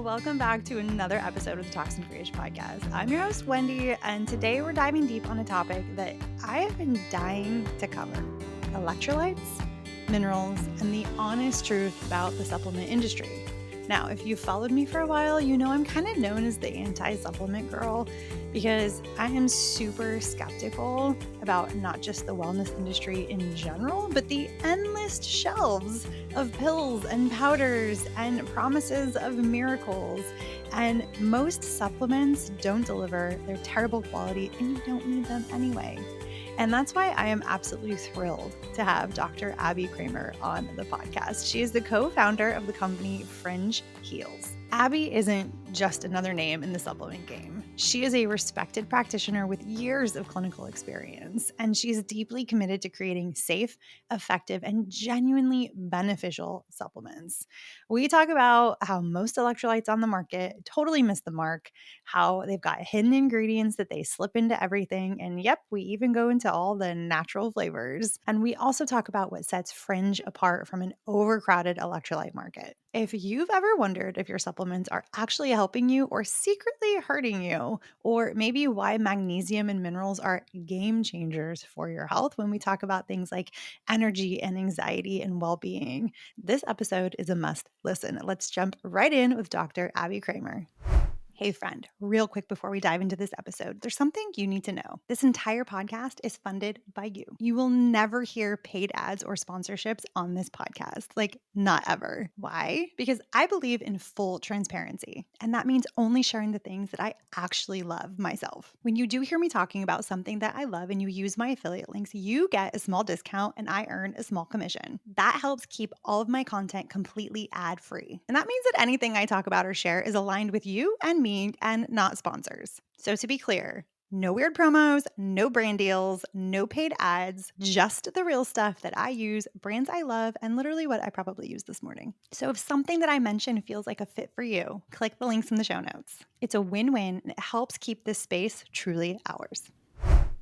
welcome back to another episode of the Toxin podcast. I'm your host, Wendy, and today we're diving deep on a topic that I have been dying to cover: electrolytes, minerals, and the honest truth about the supplement industry. Now, if you've followed me for a while, you know I'm kind of known as the anti-supplement girl because I am super skeptical about not just the wellness industry in general, but the endless shelves of pills and powders and promises of miracles. And most supplements don't deliver. They're terrible quality and you don't need them anyway. And that's why I am absolutely thrilled to have Dr. Abby Kramer on the podcast. She is the co-founder of the company Fringe Heals. Abby isn't just another name in the supplement game. She is a respected practitioner with years of clinical experience, and she's deeply committed to creating safe, effective, and genuinely beneficial supplements. We talk about how most electrolytes on the market totally miss the mark, how they've got hidden ingredients that they slip into everything, and yep, we even go into all the natural flavors. And we also talk about what sets Fringe apart from an overcrowded electrolyte market. If you've ever wondered if your supplements are actually helping you or secretly hurting you, or maybe why magnesium and minerals are game changers for your health when we talk about things like energy and anxiety and well-being, this episode is a must listen. Let's jump right in with Dr. Abby Kramer. Hey friend, real quick before we dive into this episode, there's something you need to know. This entire podcast is funded by you. You will never hear paid ads or sponsorships on this podcast. Like, not ever. Why? Because I believe in full transparency. And that means only sharing the things that I actually love myself. When you do hear me talking about something that I love and you use my affiliate links, you get a small discount and I earn a small commission. That helps keep all of my content completely ad-free. And that means that anything I talk about or share is aligned with you and me and not sponsors. So to be clear, no weird promos, no brand deals, no paid ads, just the real stuff that I use, brands I love, and literally what I probably used this morning. So if something that I mention feels like a fit for you, click the links in the show notes. It's a win-win and it helps keep this space truly ours.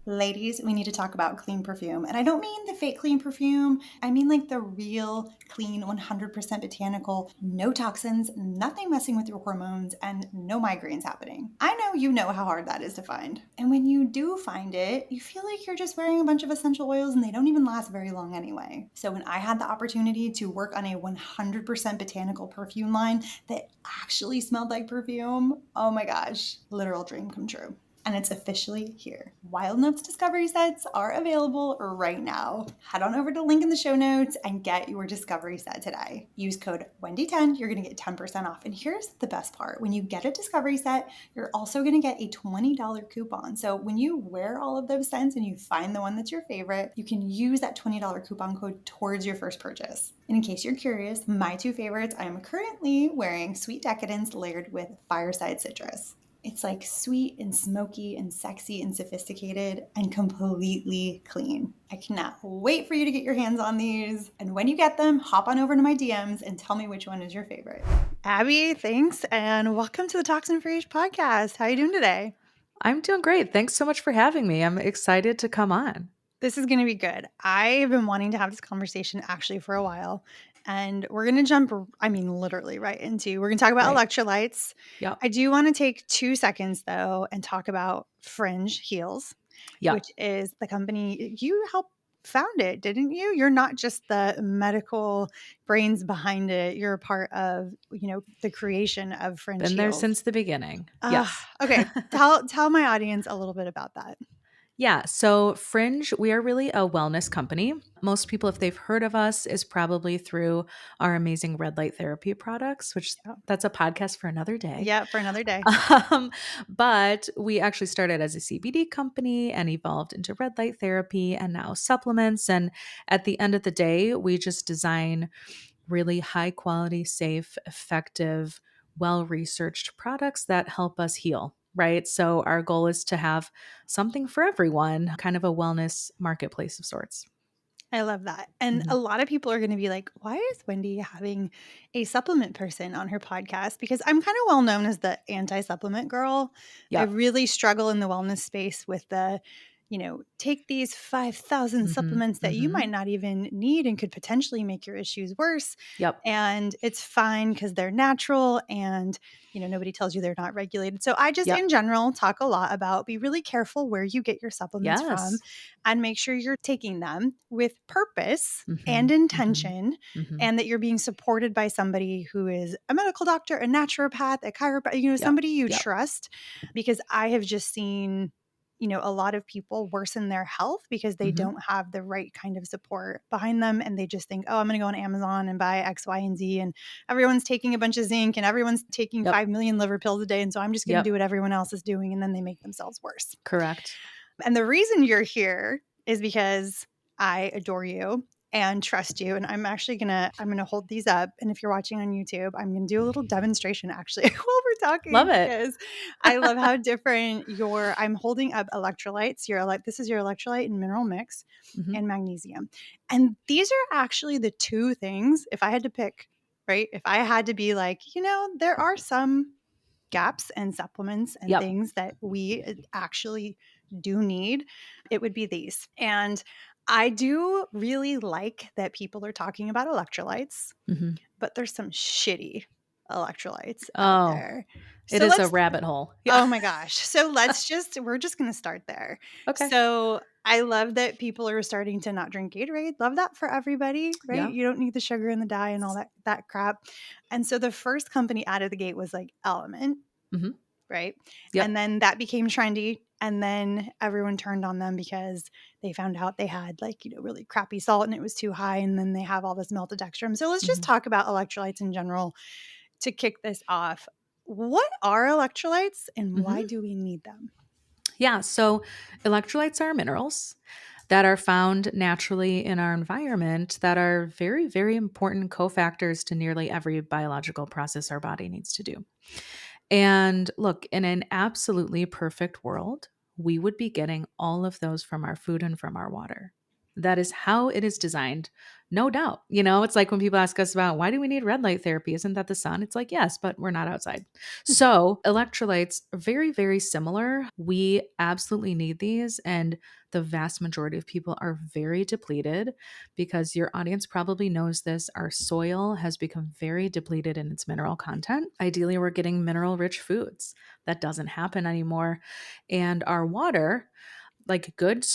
Ladies, we need to talk about clean perfume. And I don't mean the fake clean perfume. I mean like the real clean, 100% botanical, no toxins, nothing messing with your hormones, and no migraines happening. I know you know how hard that is to find. And when you do find it, you feel like you're just wearing a bunch of essential oils and they don't even last very long anyway. So when I had the opportunity to work on a 100% botanical perfume line that actually smelled like perfume, oh my gosh, literal dream come true. And it's officially here. Wild Notes Discovery Sets are available right now. Head on over to the link in the show notes and get your discovery set today. Use code Wendy10, you're gonna get 10% off. And here's the best part. When you get a discovery set, you're also gonna get a $20 coupon. So when you wear all of those scents and you find the one that's your favorite, you can use that $20 coupon code towards your first purchase. And in case you're curious, my two favorites, I am currently wearing Sweet Decadence layered with Fireside Citrus. It's like sweet and smoky and sexy and sophisticated and completely clean. I cannot wait for you to get your hands on these. And when you get them, hop on over to my DMs and tell me which one is your favorite. Abby, thanks. And welcome to the Toxin podcast. How are you doing today? I'm doing great. Thanks so much for having me. I'm excited to come on. This is going to be good. I've been wanting to have this conversation actually for a while. And we're going to jump, literally right into, we're going to talk about Right. electrolytes. Yep. I do want to take 2 seconds though and talk about Fringe Heals, Yep. which is the company you helped found it, didn't you? You're not just the medical brains behind it. You're a part of, the creation of Fringe Been there Heals. since the beginning. Yes. Okay. Tell my audience a little bit about that. Yeah. So Fringe, we are really a wellness company. Most people, if they've heard of us, is probably through our amazing red light therapy products, which that's a podcast for another day. Yeah, for another day. But we actually started as a CBD company and evolved into red light therapy and now supplements. And at the end of the day, we just design really high quality, safe, effective, well researched products that help us heal. Right. So our goal is to have something for everyone, kind of a wellness marketplace of sorts. I love that. And a lot of people are going to be like, why is Wendy having a supplement person on her podcast? Because I'm kind of well known as the anti-supplement girl. I Yeah. really struggle in the wellness space with the, take these 5,000 Mm-hmm. supplements that you Mm-hmm. might not even need and could potentially make your issues worse. Yep. And it's fine because they're natural and, nobody tells you they're not regulated. So I just, Yep. in general, talk a lot about be really careful where you get your supplements from Yes. and make sure you're taking them with purpose Mm-hmm. and Mm-hmm. intention, Mm-hmm. and that you're being supported by somebody who is a medical doctor, a naturopath, a chiropractor, Yep. somebody you Yep. trust, because I have just seen a lot of people worsen their health because they Mm-hmm. don't have the right kind of support behind them. And they just think, oh, I'm going to go on Amazon and buy X, Y, and Z. And everyone's taking a bunch of zinc and everyone's taking Yep. 5 million liver pills a day. And so I'm just going to do Yep. what everyone else is doing. And then they make themselves worse. Correct. And the reason you're here is because I adore you and trust you. And I'm gonna hold these up. And if you're watching on YouTube, I'm gonna do a little demonstration actually while we're talking, Love it. because I love how different I'm holding up electrolytes. This is your electrolyte and mineral mix Mm-hmm. and magnesium. And these are actually the two things, if I had to pick, right? If I had to be like, there are some gaps and supplements and Yep. things that we actually do need, it would be these. And I do really like that people are talking about electrolytes, Mm-hmm. but there's some shitty electrolytes out Oh, there. it So is a let's, rabbit hole. Yeah. oh my gosh. So we're just going to start there. Okay. So I love that people are starting to not drink Gatorade. Love that for everybody, right? Yeah. You don't need the sugar and the dye and all that crap. And so the first company out of the gate was like Element, Mm-hmm. right? And Yep. then that became trendy. And then everyone turned on them because they found out they had really crappy salt and it was too high. And then they have all this maltodextrin. So let's just Mm-hmm. talk about electrolytes in general to kick this off. What are electrolytes and Mm-hmm. why do we need them? Yeah. So electrolytes are minerals that are found naturally in our environment that are very, very important cofactors to nearly every biological process our body needs to do. And look, in an absolutely perfect world, we would be getting all of those from our food and from our water. That is how it is designed, no doubt. It's like when people ask us about why do we need red light therapy? Isn't that the sun? It's like, yes, but we're not outside. So, electrolytes are very, very similar. We absolutely need these. And the vast majority of people are very depleted because your audience probably knows this. Our soil has become very depleted in its mineral content. Ideally, we're getting mineral rich foods. That doesn't happen anymore. And our water, like good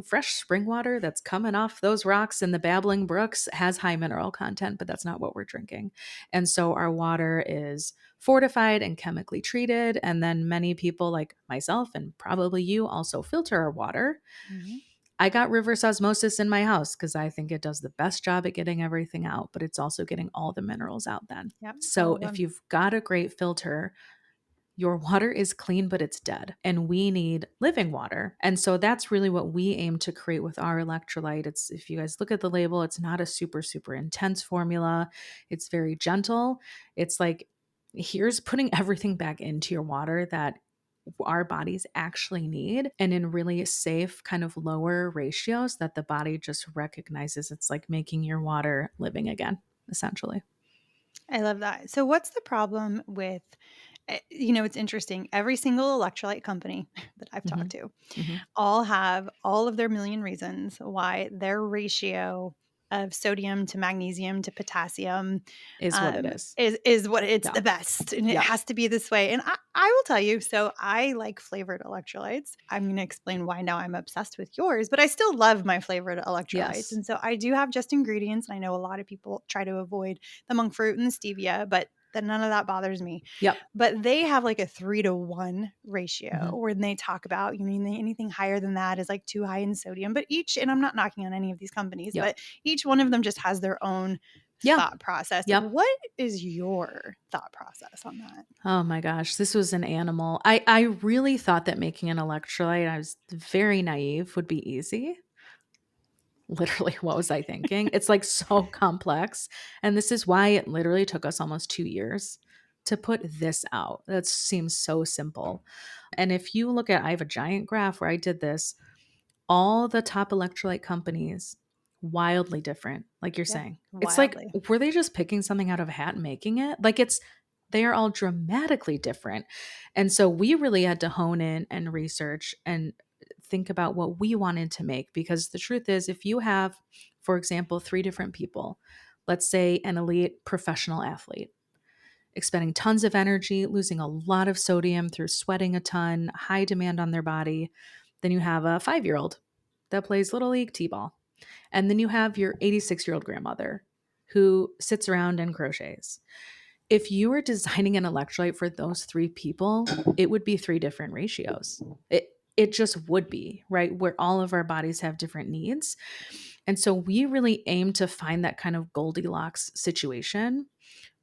fresh spring water that's coming off those rocks in the babbling brooks, has high mineral content, but that's not what we're drinking. And so our water is fortified and chemically treated. And then many people, like myself and probably you, also filter our water. Mm-hmm. I got reverse osmosis in my house because I think it does the best job at getting everything out, but it's also getting all the minerals out then. Yep, all So of if them. you've got a great filter, your water is clean, but it's dead. And we need living water. And so that's really what we aim to create with our electrolyte. It's, if you guys look at the label, it's not a super, super intense formula. It's very gentle. It's like, here's putting everything back into your water that our bodies actually need, and in really safe, kind of lower ratios that the body just recognizes. It's like making your water living again, essentially. I love that. So what's the problem with it's interesting. Every single electrolyte company that I've Mm-hmm. talked to Mm-hmm. all have all of their million reasons why their ratio of sodium to magnesium to potassium Is what it is. is what it's Yeah. the best, and it Yeah. has to be this way. And I will tell you, so I like flavored electrolytes. I'm going to explain why now I'm obsessed with yours, but I still love my flavored electrolytes. Yes. And so I do have just ingredients, and I know a lot of people try to avoid the monk fruit and the stevia, but then none of that bothers me. Yep. But they have like a 3-to-1 ratio Mm-hmm. when they talk about, anything higher than that is like too high in sodium. But and I'm not knocking on any of these companies, Yep. but each one of them just has their own Yeah. thought process. Yep. What is your thought process on that? Oh my gosh, this was an animal. I really thought that making an electrolyte, I was very naive, would be easy. Literally, what was I thinking? It's like so complex. And this is why it literally took us almost 2 years to put this out. That seems so simple. And if you look at, I have a giant graph where I did this, all the top electrolyte companies, wildly different, like you're Yep, saying. It's like, wildly. were they just picking something out of a hat and making it? Like they are all dramatically different. And so we really had to hone in and research and think about what we wanted to make. Because the truth is, if you have, for example, 3 different people, let's say an elite professional athlete, expending tons of energy, losing a lot of sodium through sweating a ton, high demand on their body. Then you have a 5-year old that plays Little League T ball. And then you have your 86-year-old grandmother who sits around and crochets. If you were designing an electrolyte for those 3 people, it would be 3 different ratios. It just would be, right? Where all of our bodies have different needs. And so we really aim to find that kind of Goldilocks situation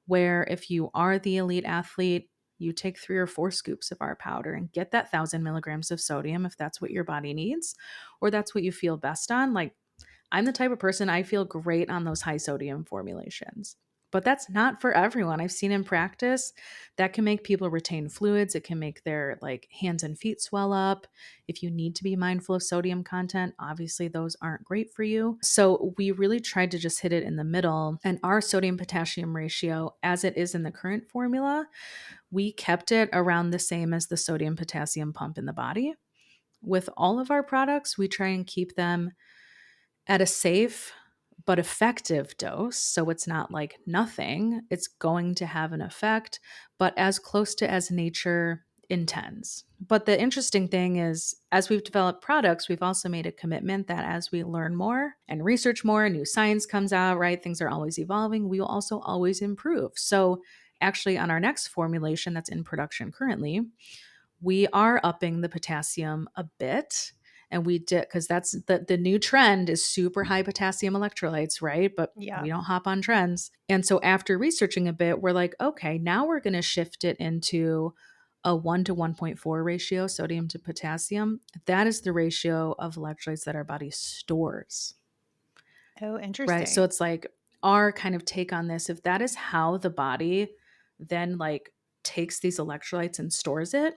where if you are the elite athlete, you take 3 or 4 scoops of our powder and get that 1,000 milligrams of sodium if that's what your body needs, or that's what you feel best on. Like, I'm the type of person, I feel great on those high sodium formulations. But that's not for everyone. I've seen in practice that can make people retain fluids. It can make their like hands and feet swell up. If you need to be mindful of sodium content, obviously those aren't great for you. So we really tried to just hit it in the middle. And our sodium potassium ratio, as it is in the current formula, we kept it around the same as the sodium potassium pump in the body. With all of our products, we try and keep them at a safe but effective dose. So it's not like nothing, it's going to have an effect, but as close to as nature intends. But the interesting thing is, as we've developed products, we've also made a commitment that as we learn more and research more, new science comes out, right? Things are always evolving. We will also always improve. So, actually, on our next formulation that's in production currently, we are upping the potassium a bit. And we did, because that's the new trend is super high potassium electrolytes, right? But Yeah. we don't hop on trends. And so after researching a bit, we're like, okay, now we're going to shift it into a 1 to 1.4 ratio sodium to potassium. That is the ratio of electrolytes that our body stores, Oh, right? So interesting. it's like our kind of take on this. If that is how the body then like takes these electrolytes and stores it,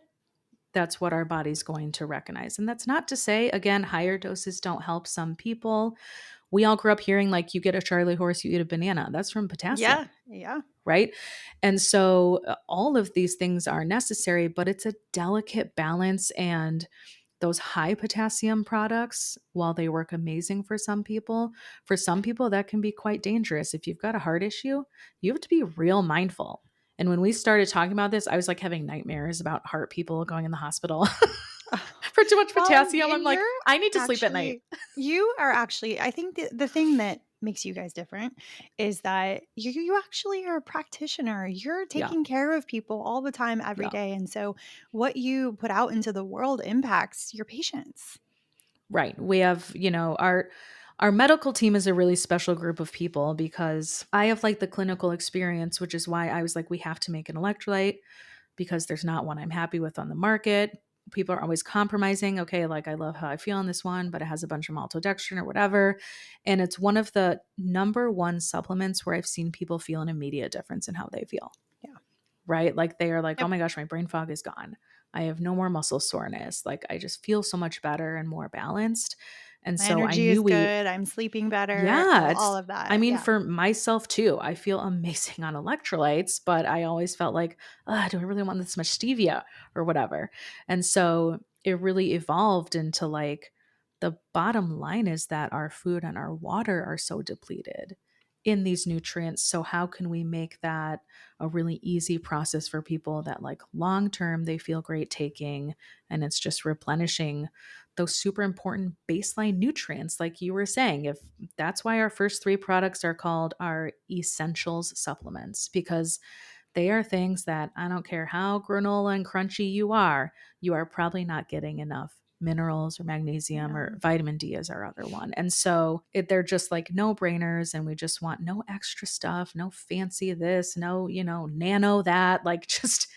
that's what our body's going to recognize. And that's not to say, again, higher doses don't help some people. We all grew up hearing, like, you get a Charlie horse, you eat a banana. That's from potassium, Yeah. Yeah. right? And so all of these things are necessary, but it's a delicate balance. And those high potassium products, while they work amazing for some people, that can be quite dangerous. If you've got a heart issue, you have to be real mindful. And when we started talking about this, I was like having nightmares about heart people going in the hospital for too much Well, potassium. I'm and like, I need to sleep at night. you are actually, I think the thing that makes you guys different is that you actually are a practitioner. You're Yeah. taking care of people all the time, every Yeah. day. And so what you put out into the world impacts your patients. Right. We have, our medical team is a really special group of people because I have like the clinical experience, which is why I was like, we have to make an electrolyte because there's not one I'm happy with on the market. People are always compromising. Okay, like I love how I feel on this one, but it has a bunch of maltodextrin or whatever. And it's one of the number one supplements where I've seen people feel an immediate difference in how they feel. Yeah. Right? Like they are like, oh Yep. my gosh, my brain fog is gone. I have no more muscle soreness. Like I just feel so much better and more balanced. And My so I energy knew is good. I'm sleeping better. yeah, All it's, of I that. mean, Yeah. for myself too, I feel amazing on electrolytes, but I always felt like, do I really want this much stevia or whatever? And so it really evolved into like the bottom line is that our food and our water are so depleted in these nutrients. So how can we make that a really easy process for people that like long term they feel great taking, and it's just replenishing those super important baseline nutrients like you were saying. If that's why our first 3 products are called our essentials supplements, because they are things that I don't care how granola and crunchy you are probably not getting enough minerals or magnesium Yeah. or vitamin D is our other one. And so they're just like no brainers. And we just want no extra stuff, no fancy this, no, nano that, like just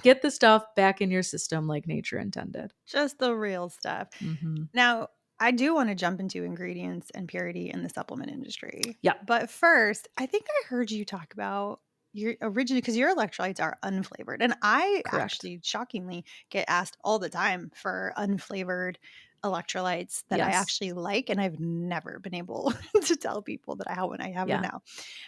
get the stuff back in your system like nature intended. Just the real stuff. Hmm. Now, I do want to jump into ingredients and purity in the supplement industry. Yeah, But first, I think I heard you talk about your originally because your electrolytes are unflavored. And I correct. actually shockingly get asked all the time for unflavored electrolytes that I Yes. actually like. And I've never been able to tell people that I have one. I have one Yeah. now.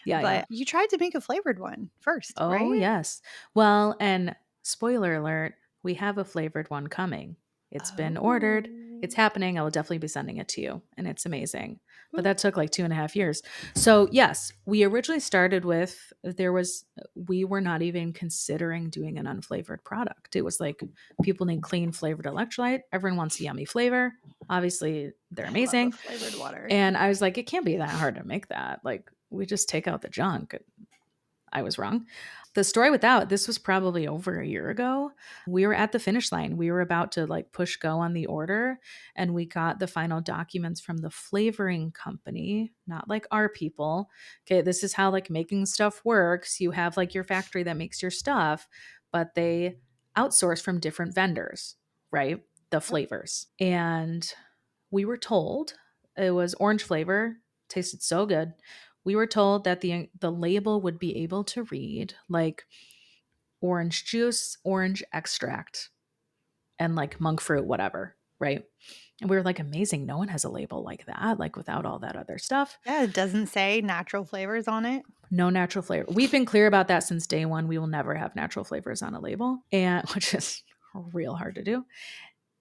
Yeah. Yeah. But you tried to make a flavored one first, Oh, right? yes. Well, and spoiler alert, we have a flavored one coming. It's been ordered. Oh. It's happening. I will definitely be sending it to you. And it's amazing. But Mm. that took like 2.5 years. So, yes, we originally started with we were not even considering doing an unflavored product. It was like people need clean flavored electrolyte. Everyone wants a yummy flavor. Obviously, they're I love a amazing. flavored water. And I was like, it can't be that hard to make that. Like, we just take out the junk. I was wrong. The story with that, this was probably over a year ago. We were at the finish line. We were about to like push go on the order, and we got the final documents from the flavoring company, not like our people. Okay, this is how like making stuff works. You have like your factory that makes your stuff, but they outsource from different vendors, right? The Yep. flavors. And we were told it was orange flavor, tasted so good. We were told that the label would be able to read like orange juice, orange extract, and like monk fruit, whatever, right? And we were like, amazing. No one has a label like that, like without all that other stuff. Yeah, it doesn't say natural flavors on it. No natural flavor. We've been clear about that since day one. We will never have natural flavors on a label, and which is real hard to do.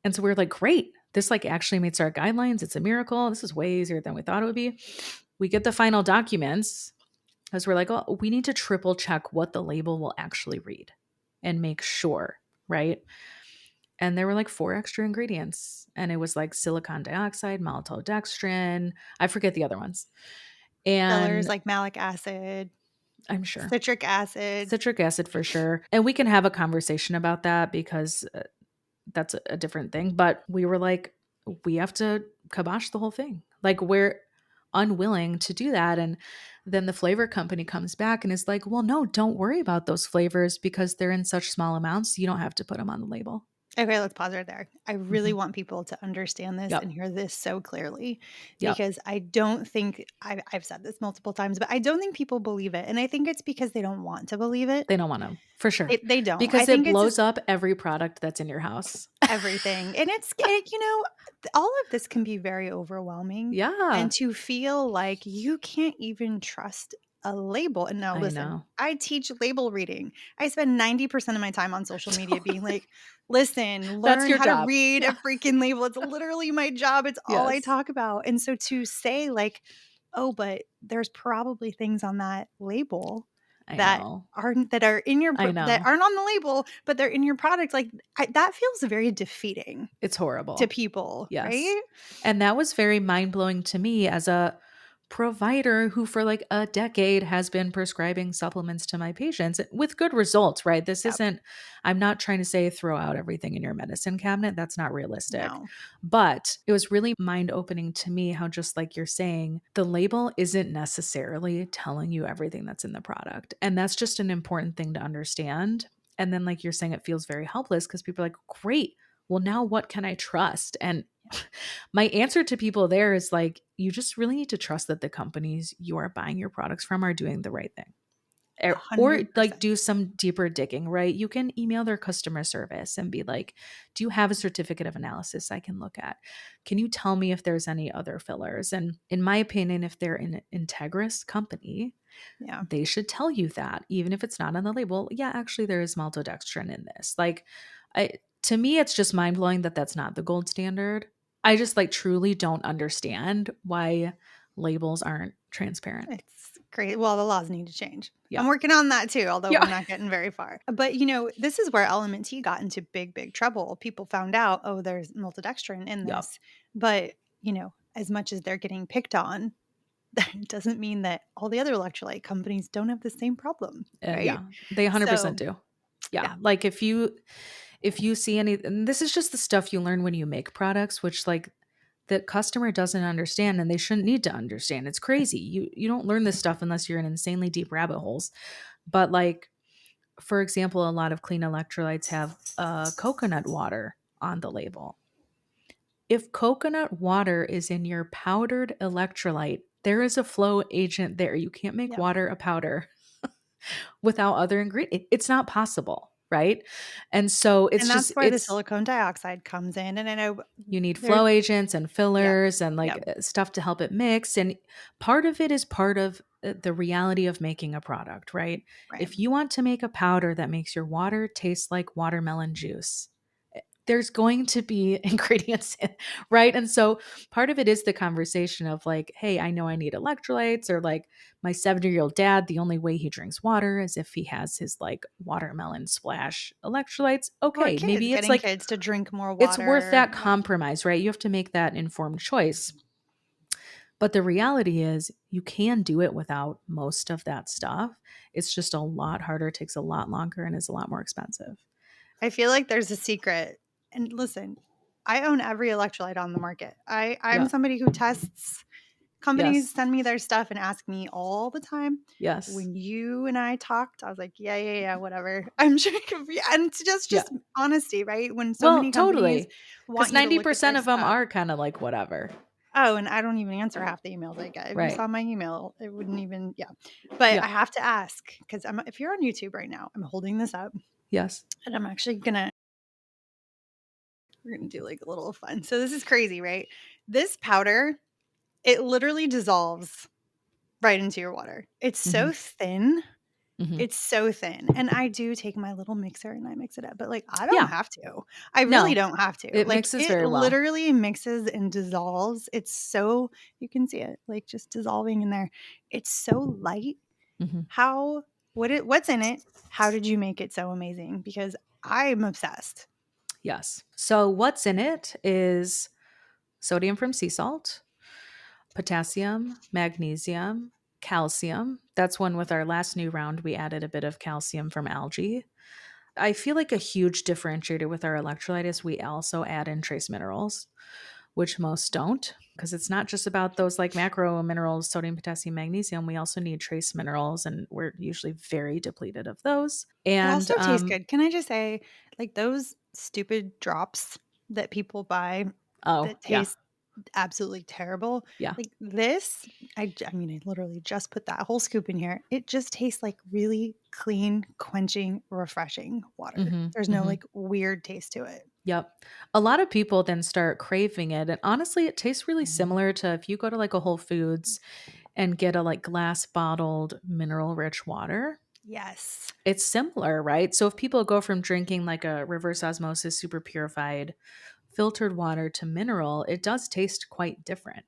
And so we were like, great. This like actually meets our guidelines. It's a miracle. This is way easier than we thought it would be. We get the final documents because we're like, oh, we need to triple check what the label will actually read and make sure, right? And there were like 4 extra ingredients. And it was like silicon dioxide, maltodextrin. I forget the other ones. Fillers And like malic acid, I'm sure citric acid. citric acid for sure. And we can have a conversation about that because that's a different thing. But we were like, we have to kibosh the whole thing. Like, we're unwilling to do that. And then the flavor company comes back and is like, well, no, don't worry about those flavors because they're in such small amounts. You don't have to put them on the label. Okay, let's pause right there. I really Mhm. want people to understand this and Yep. hear this so clearly Yep. because I don't think I've said this multiple times, but I don't think people believe it. And I think it's because they don't want to believe it. They don't want to, for sure. They don't. I Because it think it's blows just up every product that's in your house. everything. And all of this can be very overwhelming. And Yeah. to feel like you can't even trust a label. And now, I listen, know. I teach label reading. I spend 90% of my time on social media being like, listen, That's learn your how to job. read a Yeah. freaking label. It's literally my job. It's all I Yes. talk about. And so to say, like, oh, but there's probably things on that label I that know. are in your I that know. aren't on the label, but they're in your product. Like that feels very defeating It's to horrible. people, Yes. right? And that was very mind blowing to me as a provider who, for like a decade, has been prescribing supplements to my patients with good results, right? This Yep. isn't, I'm not trying to say throw out everything in your medicine cabinet. That's not realistic. No. But it was really mind opening to me how, just like you're saying, the label isn't necessarily telling you everything that's in the product. And that's just an important thing to understand. And then, like you're saying, it feels very helpless because people are like, great. Well, now what can I trust? And my answer to people there is like, you just really need to trust that the companies you are buying your products from are doing the right thing. Or like 100%. do some deeper digging, right? You can email their customer service and be like, do you have a certificate of analysis I can look at? Can you tell me if there's any other fillers? And in my opinion, if they're an integrous company, Yeah. they should tell you that, even if it's not on the label. Yeah, actually, there is maltodextrin in this. Like, to me, it's just mind blowing that that's not the gold standard. I just like truly don't understand why labels aren't transparent. It's great. Well, the laws need to change. Yeah. I'm working on that too, although we're Yeah. not getting very far. But this is where Element T got into big, big trouble. People found out, oh, there's maltodextrin in Yeah. this. But, as much as they're getting picked on, that doesn't mean that all the other electrolyte companies don't have the same problem, right? Yeah. They 100% So, do. Yeah. yeah, Like if you see any, and this is just the stuff you learn when you make products, which like the customer doesn't understand and they shouldn't need to understand. It's crazy. You don't learn this stuff unless you're in insanely deep rabbit holes. But like, for example, a lot of clean electrolytes have coconut water on the label. If coconut water is in your powdered electrolyte, there is a flow agent there. You can't make yep. water a powder without other ingredients. It's not possible, right? And so And it's that's just where the it's silicone dioxide comes in. And I know you need there, flow agents and yep, fillers and like yep, stuff to help it mix. And part of it is part of the reality of making a product, right? right. If you want to make a powder that makes your water taste like watermelon juice, there's going to be ingredients right? And so part of it is the conversation of like, hey, I know I need electrolytes, or like my 70-year-old dad, the only way he drinks water is if he has his like watermelon splash electrolytes. Or Okay, kids, maybe it's getting like kids to drink more it's worth water. that Yeah. compromise, right? You have to make that informed choice. But the reality is, you can do it without most of that stuff. It's just a lot harder, takes a lot longer, and is a lot more expensive. I feel like there's a secret. And listen, I own every electrolyte on the market. I'm Yeah. somebody who tests. Companies Yes. send me their stuff and ask me all the time. Yes. When you and I talked, I was like, yeah, whatever. I'm sure it could be, and it's Yeah. just honesty, right? When so Well, many companies totally. Because want you to look at 90% their of them stuff. are kind of like whatever. Oh, and I don't even answer half the emails I get. If you Right. saw my email, it wouldn't even, yeah. But Yeah. I have to ask because if you're on YouTube right now, I'm holding this up Yes. and I'm actually we're gonna do like a little fun. So this is crazy, right? This powder, it literally dissolves right into your water. It's Hmm. so thin. Hmm. It's so thin. And I do take my little mixer and I mix it up, but like I don't Yeah. have to. I really No, don't have to. it Like mixes it very well. literally mixes and dissolves. It's so you can see it like just dissolving in there. It's so light. Hmm. How what's in it? How did you make it so amazing? Because I'm obsessed. Yes. So what's in it is sodium from sea salt, potassium, magnesium, calcium. That's one with our last new round. We added a bit of calcium from algae. I feel like a huge differentiator with our electrolyte is we also add in trace minerals, which most don't, because it's not just about those like macro minerals, sodium, potassium, magnesium. We also need trace minerals, and we're usually very depleted of those. It And also tastes good. Can I just say, like those stupid drops that people buy oh, that yeah, taste absolutely terrible. yeah. Like this, I mean, I literally just put that whole scoop in here. It just tastes like really clean, quenching, refreshing water. Hmm. There's no Hmm. like weird taste to it. Yep. A lot of people then start craving it. And honestly, it tastes really Mhm. similar to if you go to like a Whole Foods and get a like glass bottled mineral rich water. Yes. It's similar, right? So if people go from drinking like a reverse osmosis, super purified, filtered water to mineral, it does taste quite different,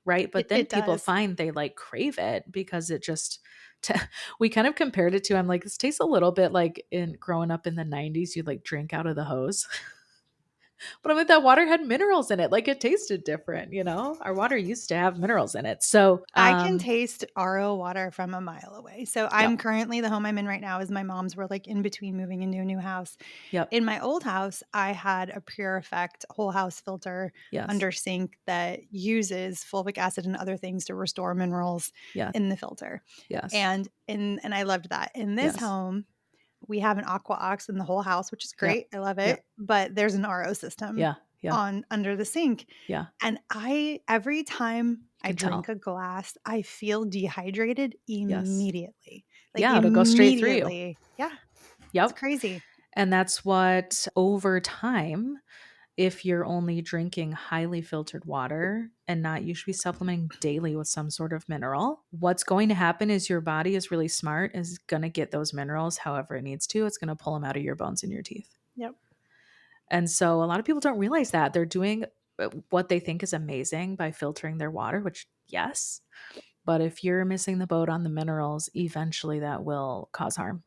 right? But then It people does. find they like crave it because it just, t- we kind of compared it to, I'm like, this tastes a little bit like in growing up in the 90s, you'd like drink out of the hose. But I'm like, that water had minerals in it. Like it tasted different, you know? Our water used to have minerals in it. So, I can taste RO water from a mile away. So I'm yep, currently the home I'm in right now is my mom's. We're like in between moving into a new house. yep, In my old house, I had a Pure Effect whole house filter yes, under sink that uses fulvic acid and other things to restore minerals yes, in the filter. yes, And I loved that. In this yes, home, we have an aqua ox in the whole house, which is yep, great. I love it. yep, But there's an RO system yeah, yeah, on under the sink. yeah. And I every time You I can drink tell. a glass, I feel dehydrated Yes. immediately. Like Yeah, it'll go straight through you. immediately. Yeah, it's Yep. crazy. And that's what over time, if you're only drinking highly filtered water and not, you should be supplementing daily with some sort of mineral. What's going to happen is your body is really smart, is going to get those minerals however it needs to. It's going to pull them out of your bones and your teeth. Yep. And so a lot of people don't realize that they're doing what they think is amazing by filtering their water, which, yes. But if you're missing the boat on the minerals, eventually that will cause harm.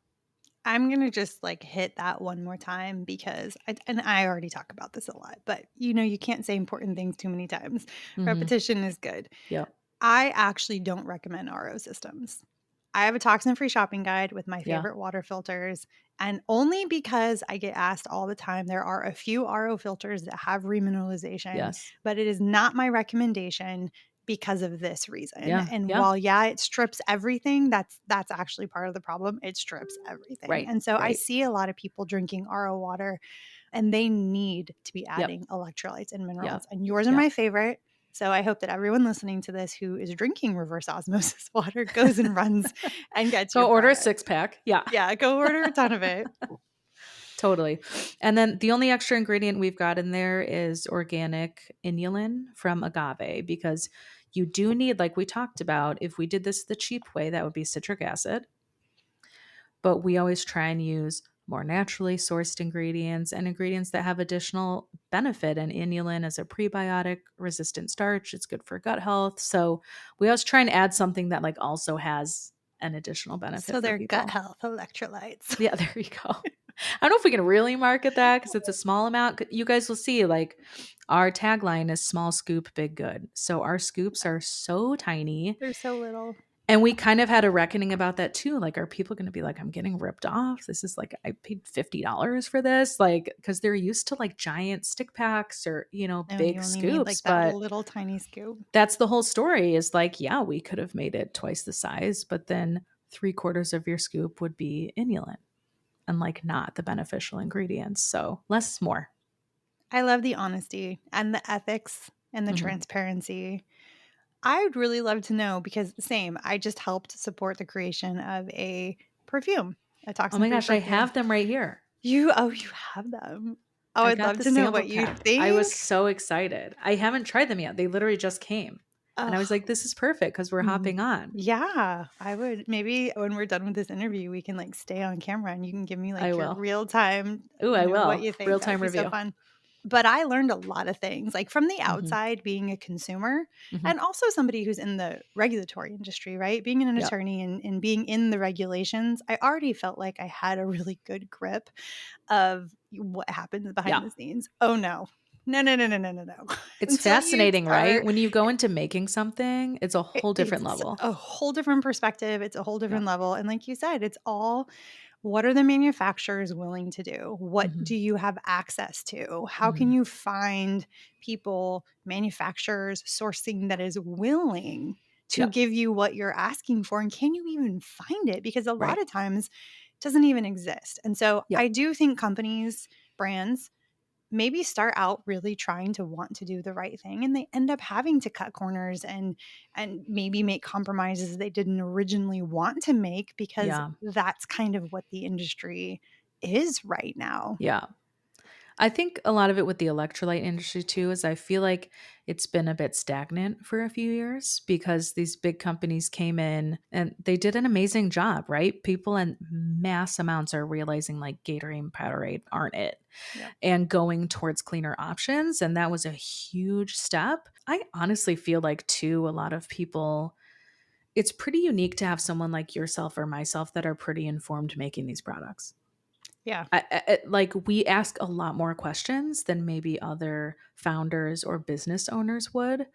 I'm going to just like hit that one more time because and I already talk about this a lot, but you can't say important things too many times. Hmm. Repetition is good. Yep. I actually don't recommend RO systems. I have a toxin free shopping guide with my Yeah. favorite water filters. And only because I get asked all the time, there are a few RO filters that have remineralization, Yes. but it is not my recommendation because of this reason. Yeah. And Yeah. while yeah, it strips everything, that's actually part of the problem. It strips everything. Right. And so I Right. see a lot of people drinking RO water and they need to be Yep. adding electrolytes and Yep. minerals. And yours are Yep. my favorite. So I hope that everyone listening to this who is drinking reverse osmosis water goes and runs and gets your Go order a product. 6 pack. Yeah. Yeah, go order a ton of it. Totally. And then the only extra ingredient we've got in there is organic inulin from agave, because you do need, like we talked about, if we did this the cheap way, that would be citric acid. But we always try and use more naturally sourced ingredients, and ingredients that have additional benefit. And inulin is a prebiotic resistant starch. It's good for gut health. So we always try and add something that like also has an additional benefit So for they're gut people. health electrolytes. Yeah, there you go. I don't know if we can really market that because it's a small amount. You guys will see, like, our tagline is small scoop, big good. So our scoops are so tiny. They're so little. And we kind of had a reckoning about that too. Like, are people going to be like, I'm getting ripped off? This is like, I paid $50 for this. Like, because they're used to like giant stick packs or, No, you big only need scoops. like that But little tiny scoop. that's the whole story is like, yeah, we could have made it twice the size, but then 3/4 of your scoop would be inulin and like not the beneficial ingredients. So less is more. I love the honesty and the ethics and the Mhm. transparency. I would really love to know because same, I just helped support the creation of a perfume, a Oh my toxin-free gosh, I perfume. have them right here. You have them. Oh, I I'd got love the to know sample what you pack. I was think. so excited. I haven't tried them yet. They literally just came. And I was Oh, like, this is perfect because we're hopping on. yeah, I would maybe when we're done with this interview, we can like stay on camera and you can give me I like your will. real time, Ooh, I what will. you think. Real That would time be so review. fun. But I learned a lot of things, like from the Hmm. outside, being a consumer Hmm. and also somebody who's in the regulatory industry, right? Being an Yep. attorney and being in the regulations, I already felt like I had a really good grip of what happens behind Yeah. the scenes. Oh no. No, no, no, no, no, no, no. It's Until you fascinating, right? start, When you go into making something, it's a whole different it's level. a whole different perspective. It's a whole Yep. different level. And like you said, it's all what are the manufacturers willing to do? What Hmm. do you have access to? How can Hmm. you find people, manufacturers, sourcing that is willing to Yep. give you what you're asking for? And can you even find it? Because a lot Right. of times it doesn't even exist. And so I Yep. do think companies, brands, maybe start out really trying to want to do the right thing and they end up having to cut corners and maybe make compromises they didn't originally want to make because Yeah. that's kind of what the industry is right now. Yeah. I think a lot of it with the electrolyte industry too is I feel like it's been a bit stagnant for a few years because these big companies came in and they did an amazing job, right? People in mass amounts are realizing like Gatorade and Powerade aren't it Yep. and going towards cleaner options. And that was a huge step. I honestly feel like, too, a lot of people, it's pretty unique to have someone like yourself or myself that are pretty informed making these products. Yeah. Like we ask a lot more questions than maybe other founders or business owners would.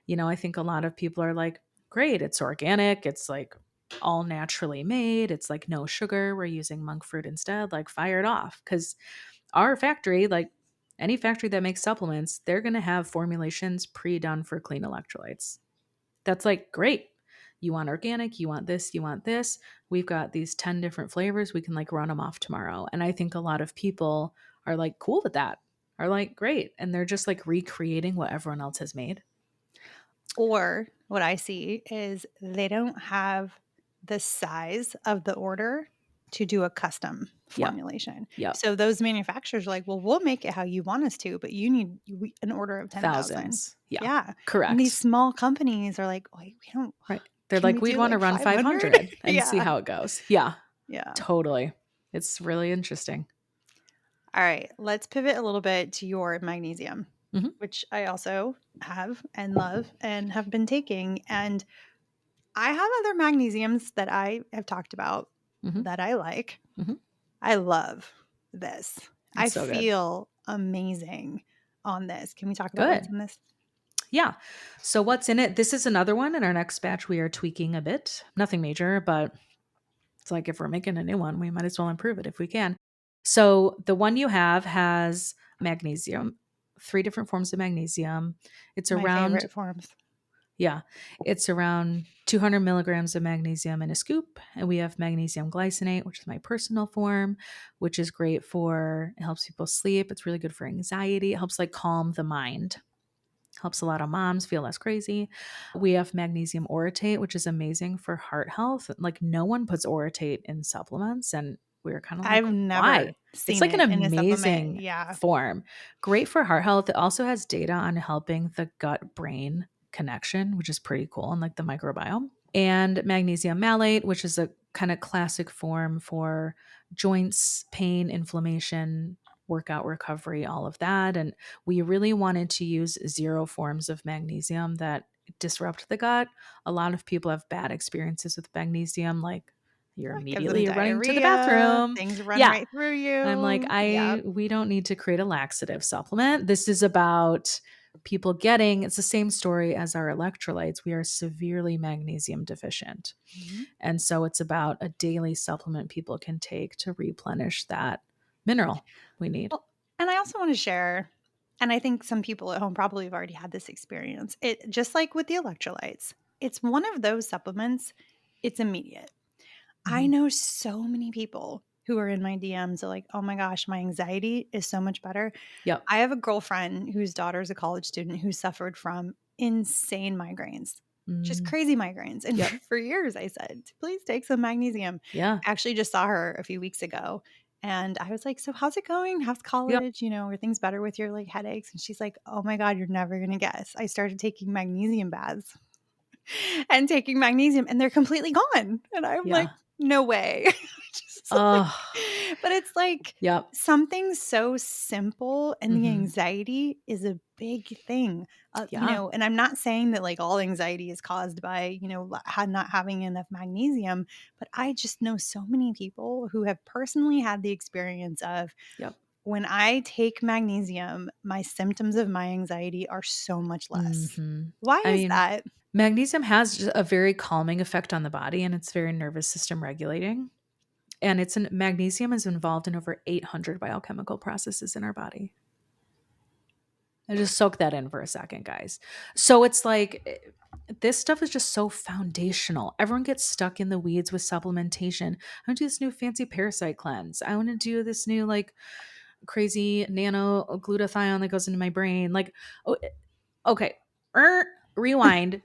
I think a lot of people are like, great, it's organic, it's like all naturally made, it's like no sugar, we're using monk fruit instead, like fire it off. Because our factory, like any factory that makes supplements, they're going to have formulations pre-done for clean electrolytes. That's like great. You want organic, you want this, you want this. We've got these 10 different flavors. We can like run them off tomorrow. And I think a lot of people are like cool with that, are like great. And they're just like recreating what everyone else has made. Or what I see is they don't have the size of the order to do a custom Yep. formulation. Yep. So those manufacturers are like, well, we'll make it how you want us to, but you need an order of 10,000. Thousands. Yeah. Yeah. And these Correct. small companies are like, wait, we don't, Right. They're can like, we we'd do want to like run 500? 500 and see Yeah. how it goes. Yeah. Yeah. Totally. It's really interesting. All right. Let's pivot a little bit to your magnesium, Hmm. which I also have and love and have been taking. And I have other magnesiums that I have talked about Hmm. that I like. Hmm. I love this. I It's so good. feel amazing on this. Can we talk about what's Good. in this? Yeah. So what's in it? This is another one. In our next batch, we are tweaking a bit. Nothing major, but it's like if we're making a new one, we might as well improve it if we can. So the one you have has magnesium, 3 different forms of magnesium. It's My around, favorite forms. yeah, it's around 200 milligrams of magnesium in a scoop. And we have magnesium glycinate, which is my personal form, which is great for, it helps people sleep. It's really good for anxiety. It helps like calm the mind. Helps a lot of moms feel less crazy. We have magnesium orotate, which is amazing for heart health. Like no one puts orotate in supplements. And we were kind of like, I've never why? It's seen like an it in a supplement. amazing Yeah. form. Great for heart health. It also has data on helping the gut brain connection, which is pretty cool, and like the microbiome. and magnesium malate, which is a kind of classic form for joints, pain, inflammation, workout recovery, all of that. And we really wanted to use 0 forms of magnesium that disrupt the gut. A lot of people have bad experiences with magnesium, like you're It gives them immediately running to the diarrhea, bathroom. things run Yeah. right through I'm like, you. Yep. we don't need to create a laxative supplement. This is about people getting, it's the same story as our electrolytes. We are severely magnesium deficient. Mhm. And so it's about a daily supplement people can take to replenish that mineral we need. Well, and I also want to share, and I think some people at home probably have already had this experience. It just like with the electrolytes, it's one of those supplements, it's immediate. I Mhm. know so many people who are in my DMs are like, oh my gosh, my anxiety is so much better. Yep. I have a girlfriend whose daughter is a college student who suffered from insane migraines, just Mm. crazy migraines. And Yep. for years, I said, please take some magnesium. Yeah. I actually just saw her a few weeks ago. And I was like, so how's it going? How's Yep. college? Are things better with your like headaches? And she's like, oh my God, you're never going to guess. I started taking magnesium baths and taking magnesium and they're completely gone. And I'm like, Yeah. no way. Just like, Oh, but it's like yep. something so simple and the Hmm. anxiety is a big thing. Yeah. And I'm not saying that like all anxiety is caused by, not having enough magnesium, but I just know so many people who have personally had the experience of Yep. when I take magnesium, my symptoms of my anxiety are so much less. Hmm. Why I is mean, that? magnesium has just a very calming effect on the body and it's very nervous system regulating. And magnesium is involved in over 800 biochemical processes in our body. I just soak that in for a second, guys. So it's like this stuff is just so foundational. Everyone gets stuck in the weeds with supplementation. I want to do this new fancy parasite cleanse. I want to do this new like crazy nano glutathione that goes into my brain. Like, oh, okay, rewind.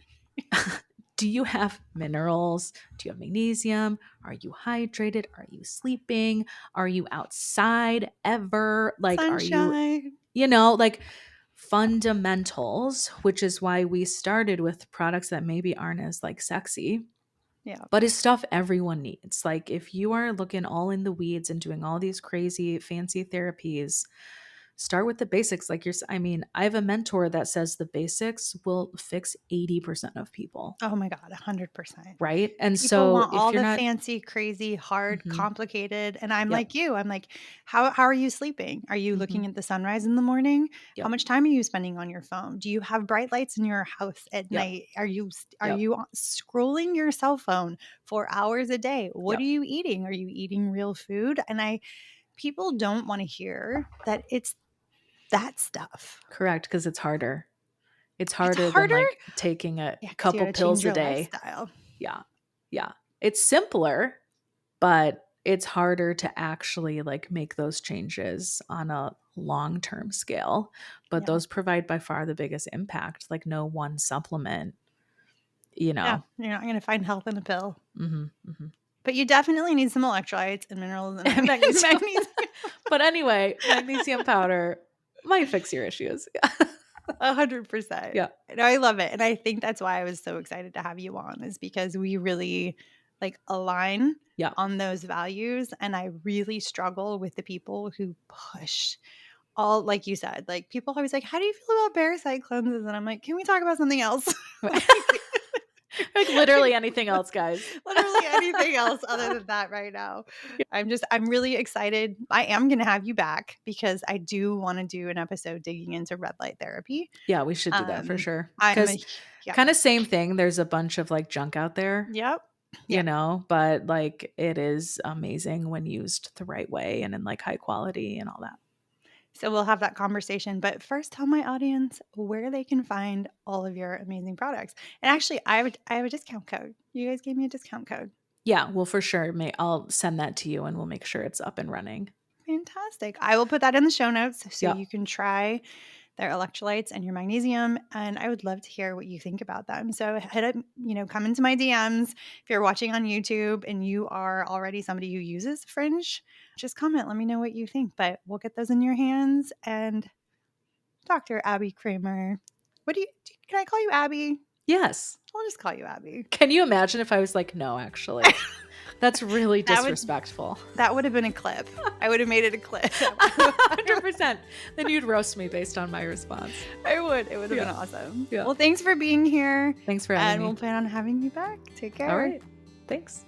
Do you have minerals? Do you have magnesium? Are you hydrated? Are you sleeping? Are you outside ever? Like, are you, Sunshine. like fundamentals, which is why we started with products that maybe aren't as like sexy, Yeah. but is stuff everyone needs. Like, if you are looking all in the weeds and doing all these crazy fancy therapies, start with the basics. I mean, I have a mentor that says the basics will fix 80% of people, Oh my God, 100%. right? And People so want if all you're the not, fancy, crazy, hard, mhm, complicated. And I'm yep, like you. I'm like, how are you sleeping? Are you mhm, looking at the sunrise in the morning? How yep, much time are you spending on your phone? Do you have bright lights in your house at yep, night? Are yep, you scrolling your cell phone for hours a day? What are yep. you eating? Are you eating real food? And people don't want to hear that it's that stuff. Correct, because it's harder. It's It's harder than harder. like taking a Yeah, because you couple got to change pills a your day. lifestyle. Yeah. Yeah. It's simpler, but it's harder to actually like make those changes on a long-term scale. But Yeah. those provide by far the biggest impact. Like no one supplement, you Yeah. know. You're not going to find health in a pill. Hmm. Hmm. But you definitely need some electrolytes and minerals and And magnesium. magnesium. But anyway, magnesium powder might fix your issues. 100%. Yeah. No, I love it. And I think that's why I was so excited to have you on, is because we really like align Yeah. on those values. And I really struggle with the people who push all, like you said, like people always like, how do you feel about parasite cleanses? And I'm like, can we talk about something else? Like, Like literally anything else, guys. literally anything else other than that right now. I'm really excited. I am going to have you back because I do want to do an episode digging into red light therapy. Yeah, we should do that for Um, sure. I'm a, Because yeah, kind of same thing. There's a bunch of like junk out there, yep, yeah. but like it is amazing when used the right way and in like high quality and all that. So we'll have that conversation. But first, tell my audience where they can find all of your amazing products. And actually, I have a discount code. You guys gave me a discount code. Yeah, well, for sure. I'll send that to you and we'll make sure it's up and running. Fantastic. I will put that in the show notes so Yep. you can try their electrolytes and your magnesium. And I would love to hear what you think about them. So hit up, come into my DMs. If you're watching on YouTube and you are already somebody who uses Fringe, just comment. Let me know what you think. But we'll get those in your hands. And Dr. Abby Kramer, can I call you Abby? Yes. I'll just call you Abby. Can you imagine if I was like, no, actually? That's really disrespectful. That would have been a clip. I would have made it a clip. 100%. Then you'd roast me based on my response. I would. It would have been awesome. Yeah. Well, thanks for being here. Thanks for having me. And we'll plan on having you back. Take care. All right. Thanks.